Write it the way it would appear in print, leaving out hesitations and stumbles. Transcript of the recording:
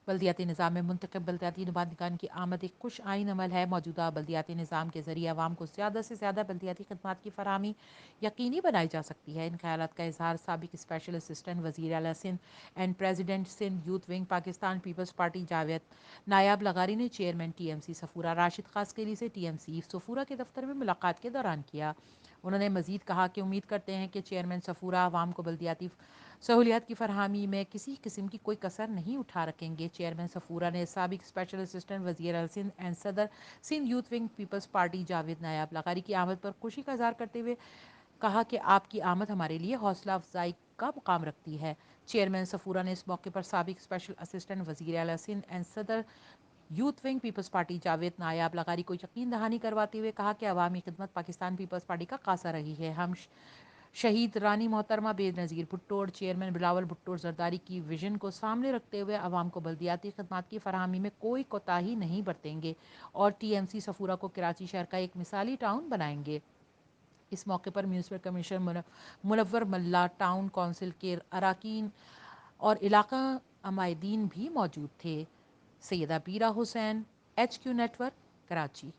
بلدیاتی نظام میں منتخب بلدیاتی نمائندگان کی آمد ایک خوش آئین عمل ہے۔ موجودہ بلدیاتی نظام کے ذریعے عوام کو زیادہ سے زیادہ بلدیاتی خدمات کی فراہمی یقینی بنائی جا سکتی ہے۔ ان خیالات کا اظہار سابق اسپیشل اسسٹنٹ وزیر اعلیٰ Sindh and president Sindh youth wing Pakistan Peoples party Javed Nayab لغاری نے chairman T M C Safoora Rashid Qasqali سے ٹی ایم سی صفورہ کے دفتر میں ملاقات کے دوران کیا۔ انہوں نے مزید کہا کہ امید کرتے ہیں کہ چیئرمین صفورہ عوام کو بلدیاتی سہولیات کی فراہمی میں کسی قسم کی کوئی کسر نہیں اٹھا رکھیں گے۔ چیئرمین صفورہ نے سابق اسپیشل اسسٹنٹ وزیر اعلیٰ سندھ اینڈ صدر Sindh youth wing Peoples party Javed Nayab لغاری کی آمد پر خوشی کا اظہار کرتے ہوئے کہا کہ آپ کی آمد ہمارے لیے حوصلہ افزائی کا مقام رکھتی ہے۔ چیئرمین صفورہ نے اس موقع پر سابق اسپیشل اسسٹنٹ وزیر اعلیٰ سندھ اینڈ صدر youth wing Peoples party Javed Nayab لغاری کو یقین دہانی کرواتے ہوئے کہا کہ عوامی خدمت پاکستان پیپلز پارٹی کا خاصہ رہی ہے۔ ہم شہید رانی محترمہ بے نظیر بھٹو اور چیئرمین بلاول بھٹو زرداری کی ویژن کو سامنے رکھتے ہوئے عوام کو بلدیاتی خدمات کی فراہمی میں کوئی کوتاہی نہیں برتیں گے اور ٹی ایم سی صفورہ کو کراچی شہر کا ایک مثالی ٹاؤن بنائیں گے۔ اس موقع پر میونسپل کمشنر منور ملا، ٹاؤن کونسل کے اراکین اور علاقہ عمائدین بھی موجود تھے۔ Syeda Bera Hussain, H Q network, Karachi.